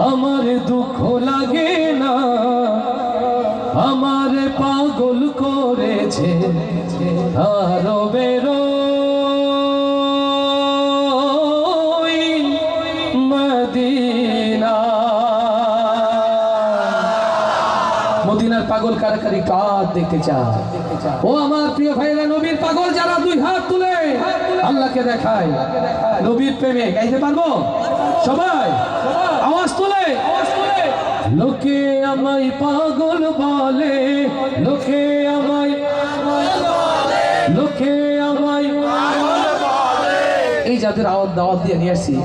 আমার দুঃখ লাগে না, আমার পাগল করেছে আরো বেরো মদিনা। মদিনার পাগল কারাকারি কাজ দেখতে চায়। ও আমার প্রিয় ভাইরা, নবীর পাগল যারা দুই হাত তুলে আল্লাহকে দেখায়, নবীর প্রেমে গাইতে পারবো সবাই? আওয়াজ তুলে। লোকে আমায় পাগল বলে, লোকে আমায়, লোকে আমায়, এই যাদের আওয়াজ দাওয়াত দিয়ে নিয়ে আসছি,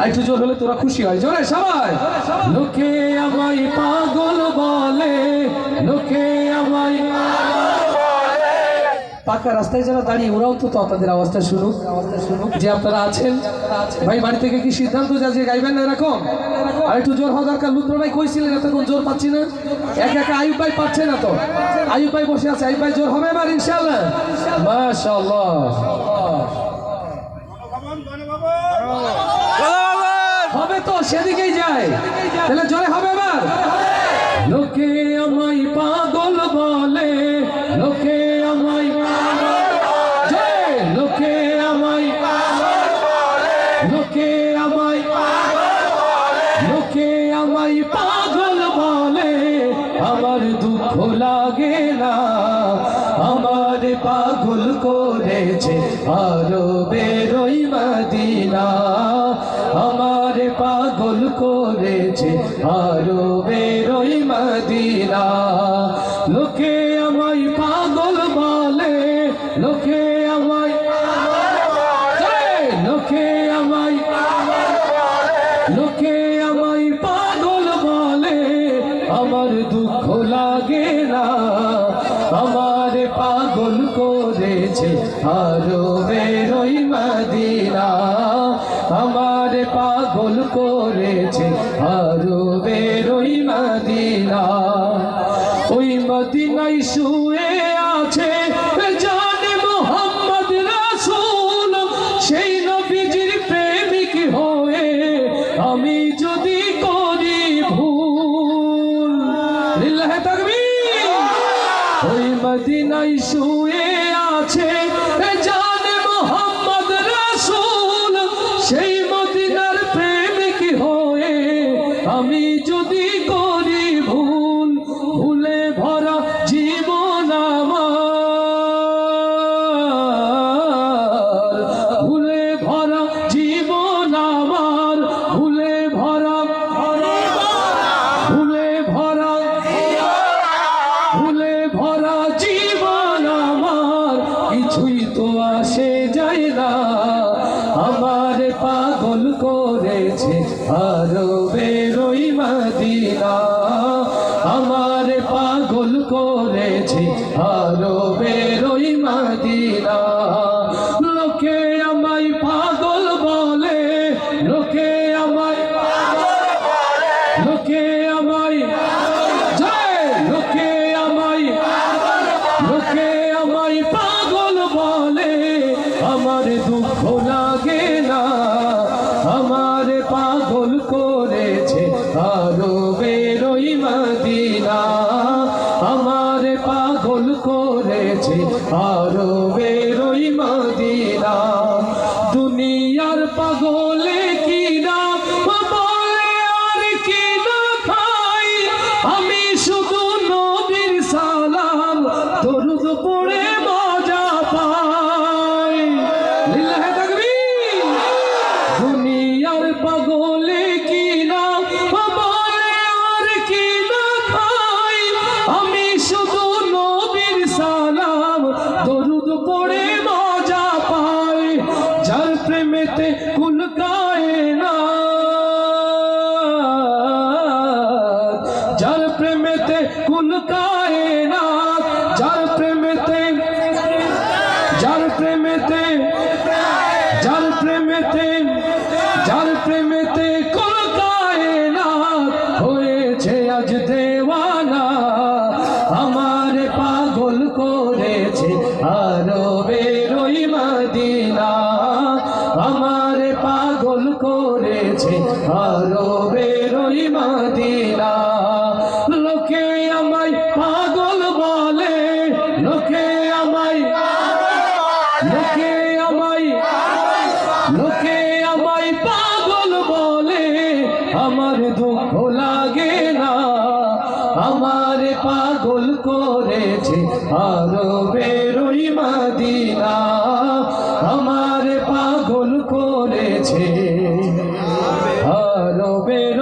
একটু জোর হলে তোরা খুশি হয়, জোরে সবাই। লোকে আমায় পাগল বলে, লোকে আমায়। পাকা রাস্তায় যারা দাঁড়িয়ে ওরাও তো তাদের আওয়াজটা শুনুক, যে আপনারা আছেন। ভাই বাড়ি থেকে কি সিদ্ধান্ত যা যে গাইবেন না এরকম? আর একটু জোর হওয়া দরকার। লুৎফর ভাই কইছিলেন এতক্ষণ জোর পাচ্ছি না, একা একা আইয়ুব ভাই পাচ্ছে না তো, আইয়ুব ভাই বসে আছে। আইয়ুব ভাই জোর হবে এবার ইনশাআল্লাহ, মাশাআল্লাহ হবে তো, সেদিকেই যায়, তাহলে জোরে হবে এবার। লোকে আমায় পাগল বলে, লোকে আমায়, লোকে আমায়, লোকে আমায়, লোকে আমায় পাগল বলে, আমার দুঃখ লাগে না, আমার পাগল করেছে আরো বেরোই মদিনা, আমার পাগল করেছে আরো বেরোই মদিনা। লোকে আমায় পাগল বলে, লোকে আমায়, লোকে আমায়, লোকে আমায় পাগল বলে, আমার দুঃখ লাগে না, আমার পাগল করেছে আরো বেরোই মদিনা, আমার পাগল করেছে আরো বেরোই মদিনা। ওই মদিনায় শুয়ে আছে জানে মুহাম্মদ রাসূল, সেই নবীজির প্রেমিক হয়ে আমি যদি করি ভুল, লিল্লাহি তাকবীর। ওই মদিনায় শুয়ে আছে জানে মুহাম্মদ রাসূল, সেই মদিনার প্রেমিক হয়ে আমি যদি করি ভুল, ভুলে ভরা জীবন আমার, ভুলে ভরা জীবন আমার, ভুলে ভরা, ভুলে ভরা, ভুলে ভরা জীবন আমার, কিছুই তো আসে যায় না, আমার পাগল করেছে আরো বেরোই মদিনা, আমার পাগল করেছে আরো বেরোই মদিনা। লোকে আমায় পাগল বলে, লোকে আমায়, লোকে আমায়, লোকে আমায়, লোকে আমায় পাগল বলে, আমার দুঃখ লাগে না, আমার পাগল করেছে আরো বেরোই মদিনা, আমার পাগল করেছে আরো বেরোই মদিনা। দুনিয়ার পাগলে কি না বলে আর কি না খাই, আমি শুধু নবীর সালাম দরুদ পড়ে মজা পাই, লিল্লাহি তাকবীর। দুনিয়ার পাগলে কি না বলে আর কি না খাই, আমি শুধু নবীর সালাম দরুদ পড়ে করেছে আরবের ওই মদিনা। লোকে আমায় পাগল বলে, লোকে আমায়, লোকে আমায়, লোকে আমায় পাগল বলে, আমার দুঃখ লাগে না, আমার পাগল করেছে আরবের ওই মদিনা, আমার পাগল করেছে আরবের